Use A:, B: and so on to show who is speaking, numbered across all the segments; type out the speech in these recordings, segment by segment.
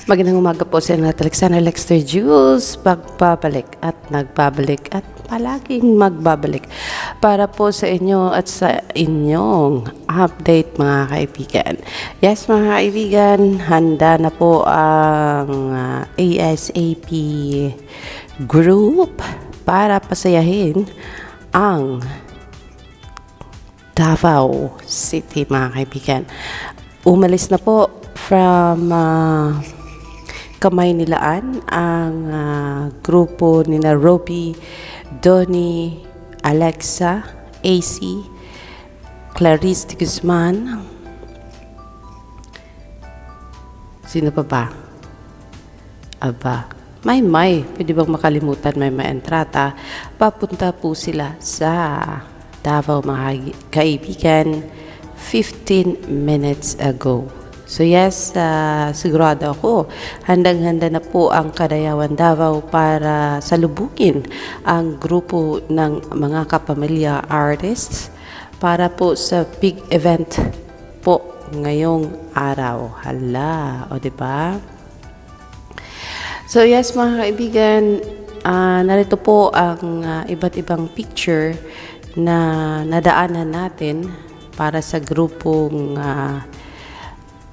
A: Magandang umaga po sa inyo, Alexander Lexter Jules. Pagbabalik at nagbabalik at palaging magbabalik para po sa inyo at sa inyong update mga kaibigan. Yes mga kaibigan, handa na po ang ASAP group para pasayahin ang Davao City mga kaibigan. Umalis na po from Kamay Nilaan ang grupo ni na Roby, Donnie, Alexa, AC, Clarice de Guzman. Sino pa ba? Aba, May. Pwede bang makalimutan May Entrata? Papunta po sila sa Davao mga kaibigan 15 minutes ago. So yes, sigurado ako, handang-handa na po ang Kadayawan Davao para salubungin ang grupo ng mga kapamilya artists para po sa big event po ngayong araw. Hala, o diba? So yes mga kaibigan, narito po ang iba't ibang picture na nadaanan natin para sa grupong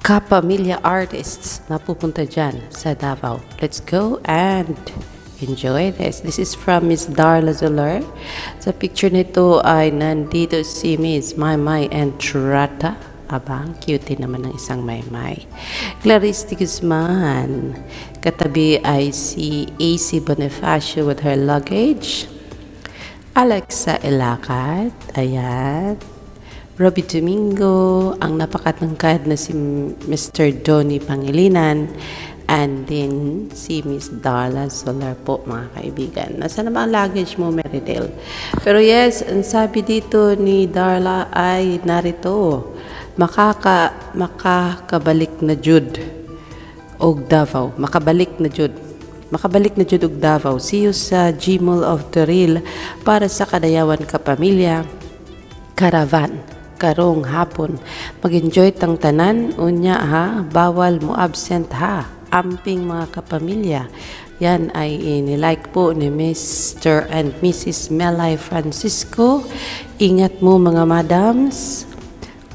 A: kapamilya artists na pupunta dyan sa Davao. Let's go and enjoy this. This is from Miss Darla Zolar. Sa picture nito ay nandito si Miss Maymay Entrata. Abang, cute naman ng isang Maymay. Clarice de Guzman. Katabi ay si AC Bonifacio with her luggage. Alexa Elacat. Ayan. Roby Domingo, ang napakatangkad na si Mr. Donnie Pangilinan, and then si Miss Darla Solar po mga kaibigan. Nasaan na ba ang luggage mo, Meridel? Pero yes, ang sabi dito ni Darla ay narito, makakabalik na Jud og Davao. Makabalik na Jud og Davao. See you sa Gmall of the Real para sa Kadayawan Kapamilya Caravan. Karong hapon. Mag-enjoy tang tanan. Unya ha, bawal mo absent ha. Amping mga kapamilya. Yan ay inilike po ni Mr. and Mrs. Melay Francisco. Ingat mo mga madams.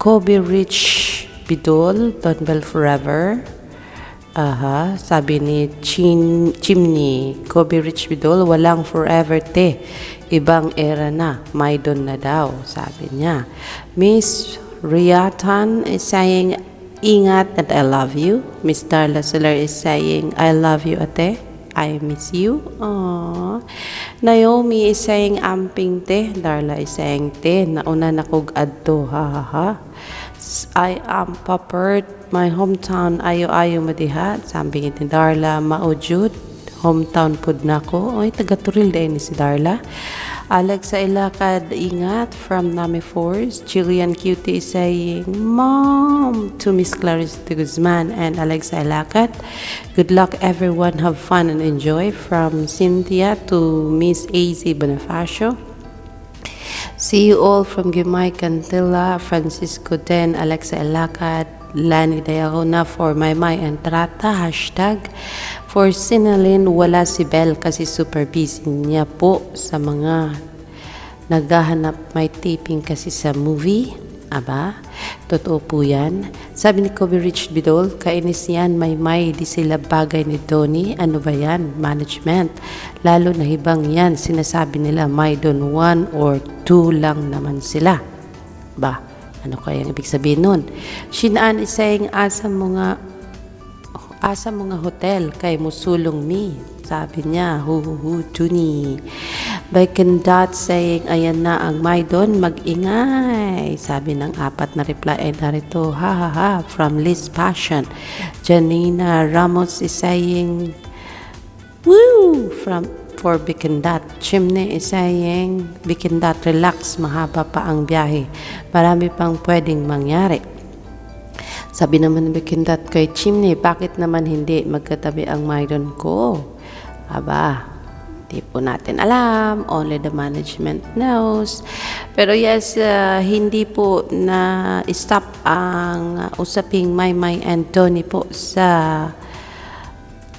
A: Kobe Rich Bidol, Donbell Forever. Aha, sabi ni Chimney, Kobe Rich Bidol, walang forever te. Ibang era na, Maydon na daw, sabi niya. Miss Riatan is saying, ingat and I love you. Miss Darla Solar is saying, I love you ate. I miss you. Aww. Naomi is saying, amping te. Darla is saying, te, nauna na kog adto, ha ha ha. I am Papert, my hometown, ayo-ayo madiha. Sabi ni Darla, maujud. Hometown pud nako. Oy, taga-Turil din ni si Darla. Alexa Ilacad, ingat from Nami Force. Jillian Cutie is saying, Mom, to Miss Clarice de Guzman and Alexa Ilacad. Good luck everyone. Have fun and enjoy. From Cynthia to Miss AZ Bonifacio. See you all from Gimay Cantilla, Francisco Den, Alexa Elacad, Lani Diagona for Maymay Entrata, hashtag. For Sinalin, wala si Belle kasi super busy niya po sa mga naghahanap, may taping kasi sa movie. Aba, totoo po yan. Sabi ni Kobe Rich Bidol, kainis yan, Maymay, di sila bagay ni Donnie. Ano ba yan? Management. Lalo na hibang yan, sinasabi nila Maydon 1 or 2 lang naman sila. Ba, ano kaya ang ibig sabihin nun? Shinaan is saying, asa mga hotel kay musulong mi. Sabi niya, Tuni. Baikendat saying, ayan na ang Maydon, mag-ingay. Sabi ng apat na reply ay narito, ha ha ha, from Liz Passion. Janina Ramos is saying, woo, for Bikendat. Chimney is saying, Bikendat, relax, mahaba pa ang biyahe. Marami pang pwedeng mangyari. Sabi naman ni Bikendat kay Chimney, bakit naman hindi magkatabi ang Maydon ko? Aba, di po natin alam. Only the management knows. Pero yes, hindi po na stop ang usaping Maymay and Donnie po sa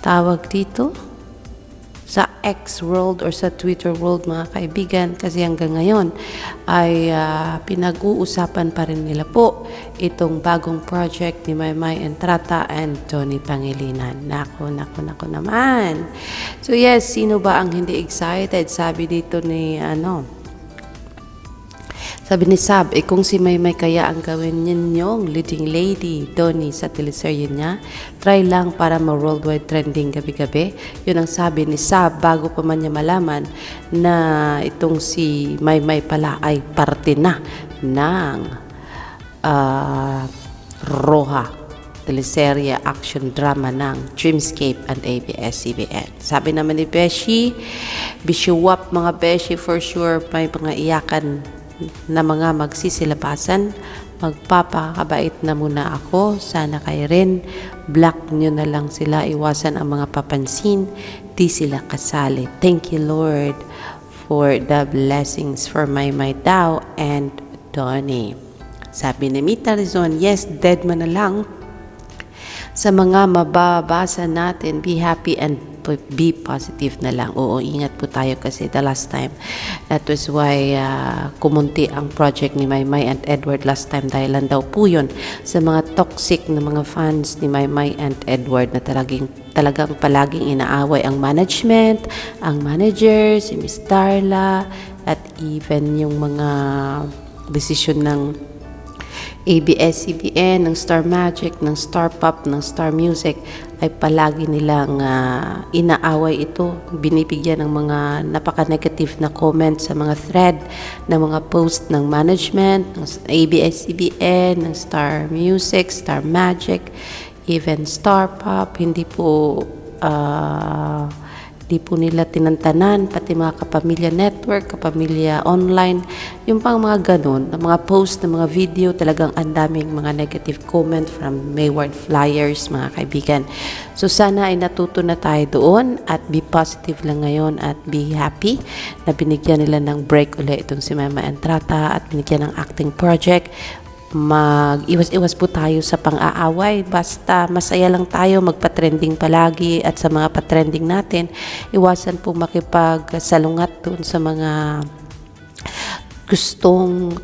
A: tawag dito, sa X world or sa Twitter world, mga kaibigan, kasi hanggang ngayon ay pinag-uusapan pa rin nila po itong bagong project ni Maymay Entrata and Tony Pangilinan. Nako naman. So yes, sino ba ang hindi excited? Sabi dito ni sabi ni Sab, kung si Maymay kaya ang gawin ninyong leading lady, Donnie, sa teleserye niya, try lang para ma-worldwide trending gabi-gabi. Yun ang sabi ni Sab bago pa man niya malaman na itong si Maymay pala ay parte na ng Roha, teleserye action drama ng Dreamscape and ABS-CBN. Sabi naman ni Beshi, Bishiwap mga Beshi, for sure may mga iyakan na mga magsisilabasan. Magpapakabait na muna ako, sana kayo rin. Block nyo na lang sila, iwasan ang mga papansin, di sila kasali. Thank you Lord for the blessings for Maymay daw and Donnie. Sabi ni Mita Rizon, yes, dead man na lang sa mga mababasa natin, be happy and be positive na lang. Oo, ingat po tayo kasi the last time, that was why kumunti ang project ni Maymay and Edward last time dahil lang daw po yun sa mga toxic na mga fans ni Maymay and Edward na talagang palaging inaaway ang management, ang manager, si Miss Darla, at even yung mga desisyon ng ABS-CBN, ng Star Magic, ng Star Pop, ng Star Music ay palagi nilang inaaway ito. Binibigyan ng mga napaka-negative na comments sa mga thread, ng mga post ng management, ng ABS-CBN, ng Star Music, Star Magic, even Star Pop. Hindi po nila tinantanan, pati mga Kapamilya Network, Kapamilya Online, yung pang mga ganun, mga post, ng mga video, talagang ang daming mga negative comment from Mayward Flyers, mga kaibigan. So sana ay natuto na tayo doon at be positive lang ngayon at be happy na binigyan nila ng break ulit itong si Maymay Entrata at binigyan ng acting project. Mag-iwas-iwas po tayo sa pang-aaway, basta masaya lang tayo, magpa-trending palagi, at sa mga pa-trending natin, iwasan po makipagsalungat doon sa mga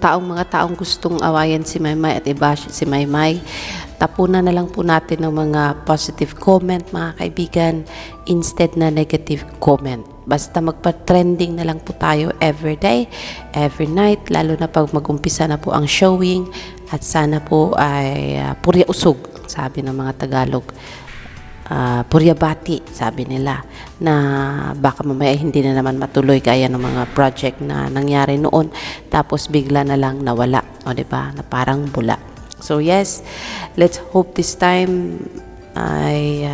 A: mga taong gustong awayan si Maymay at i-bash si Maymay. Tapunan na lang po natin ng mga positive comment, mga kaibigan, instead na negative comment. Basta magpa-trending na lang po tayo every day, every night, lalo na pag mag-umpisa na po ang showing, at sana po ay purya usog, sabi ng mga Tagalog. Purya bati, sabi nila, na baka mamaya hindi na naman matuloy gaya ng mga project na nangyari noon, tapos bigla na lang nawala, o diba, na parang bula. So yes, let's hope this time ay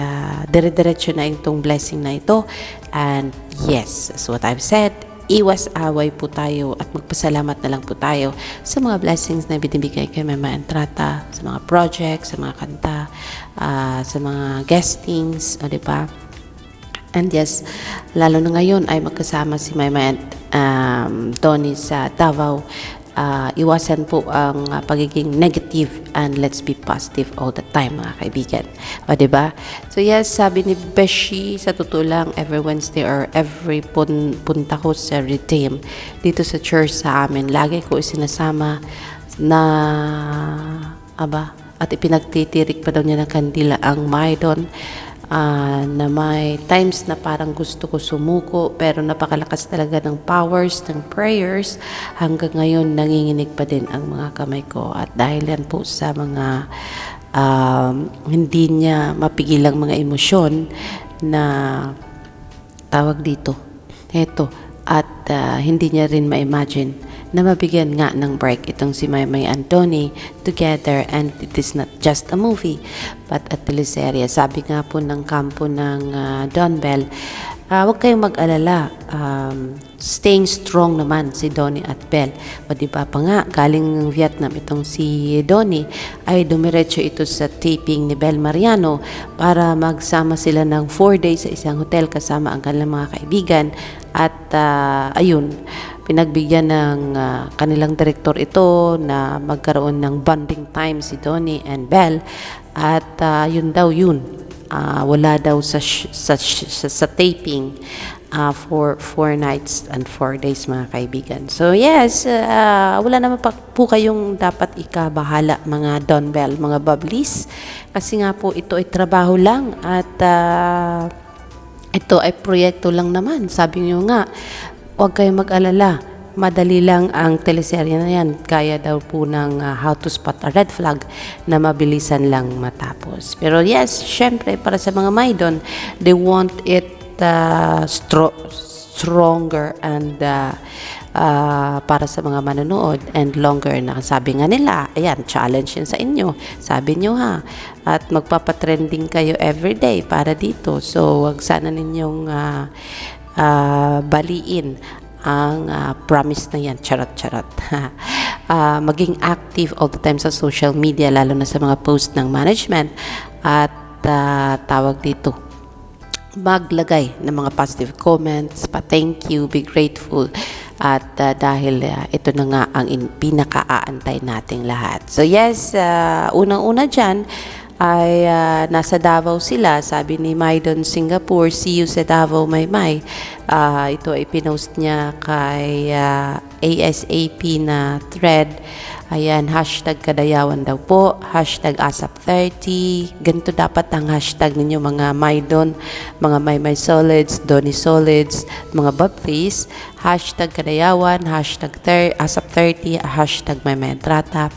A: dire-diretso na itong blessing na ito. And yes, as what I've said, iwas-away po tayo at magpasalamat na lang po tayo sa mga blessings na binibigay kay Maymay Entrata, sa mga projects, sa mga kanta, sa mga guestings, o diba? And yes, lalo na ngayon ay magkasama si Maymay and Donnie sa Davao. Iwasan po ang pagiging negative and let's be positive all the time, mga kaibigan. O, diba? So yes, sabi ni Beshi, sa totoo lang, every Wednesday or every punta ko sa Redeem dito sa church sa amin, lagi ko isinasama na at ipinagtitirik pa daw niya ng kandila ang Maydon, na may times na parang gusto ko sumuko, pero napakalakas talaga ng powers ng prayers. Hanggang ngayon nanginginig pa din ang mga kamay ko, at dahil yan po sa mga hindi niya mapigilang mga emosyon na tawag dito at hindi niya rin ma-imagine na mabigyan nga ng break itong si Maymay and Donnie together, and it is not just a movie but a teleserye. Sabi nga po ng kampo ng Don Bell, huwag kayong mag-alala, staying strong naman si Donnie at Bell. O diba pa nga, galing Vietnam itong si Donnie, ay dumiretso ito sa taping ni Bel Mariano para magsama sila ng 4 days sa isang hotel kasama ang kanilang mga kaibigan. At ayun, pinagbigyan ng kanilang direktor ito na magkaroon ng bonding time si Donnie and Belle, At yun daw yun. Wala daw sa taping for 4 nights and 4 days mga kaibigan. So yes, wala naman pa po kayong dapat ikabahala mga Don Bell, mga Bubblies. Kasi nga po ito ay trabaho lang at ito ay proyekto lang naman. Sabi niyo nga, huwag kayong mag-alala. Madali lang ang teleserye na yan. Kaya daw po ng How to Spot a Red Flag na mabilisan lang matapos. Pero yes, syempre para sa mga Maidon, they want it stronger and para sa mga manonood and longer na. Sabi nga nila, ayan, challenge yun sa inyo. Sabi nyo ha, at magpapatrending kayo everyday para dito. So, wag sana ninyong baliin ang promise na yan. Charot. Maging active all the time sa social media, lalo na sa mga post ng management at tawag dito, maglagay ng mga positive comments, pa-thank you, be grateful. At dahil ito na nga ang pinaka-aantay nating lahat. So yes, unang-una dyan ay nasa Davao sila. Sabi ni Maidon Singapore, see you sa Davao, Maymay. Ito ay pinost niya kay ASAP na thread. Ayan, hashtag Kadayawan daw po, hashtag ASAP30. Ganito dapat ang hashtag ninyo mga Maidon, mga Maymay Solids, Donny Solids, mga Bubblies. Hashtag Kadayawan, hashtag ASAP30, hashtag Maymay Entrata,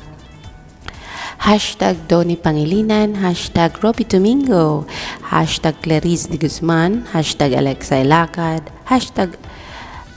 A: hashtag Donny Pangilinan, hashtag Robbie Domingo, hashtag Clarice de Guzman, hashtag Alexa Ilacad, hashtag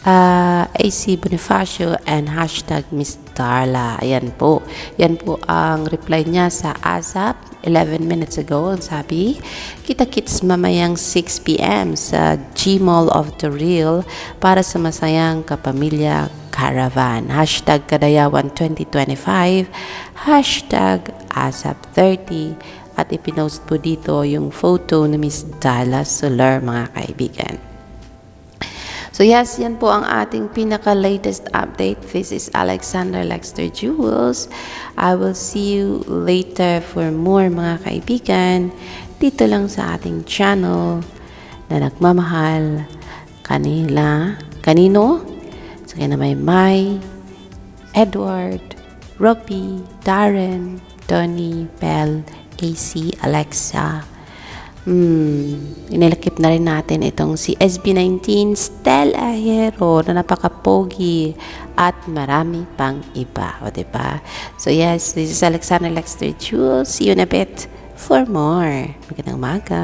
A: AC Bonifacio, and hashtag Miss Darla. Ayan po. Yan po ang reply niya sa ASAP 11 minutes ago. Ang sabi, kita-kits mamayang 6 p.m. sa G-Mall of the Real para sa masayang kapamilya caravan. Hashtag Kadayawan 2025, hashtag ASAP30, at ipinost po dito yung photo ni Miss Darla Soler mga kaibigan. So yes, yan po ang ating pinaka-latest update. This is Alexander Lexter Jewels. I will see you later for more mga kaibigan. Dito lang sa ating channel na nagmamahal kanino? Sa kanya May, Edward, Robbie, Darren, Donny, Bell, AC, Alexa. Inilakip na rin natin itong si SB19 Stella Hero na napaka-pogi at marami pang iba, o diba? So yes, this is Alexander Lexter Jewels. See you in a bit for more. Magandang umaga.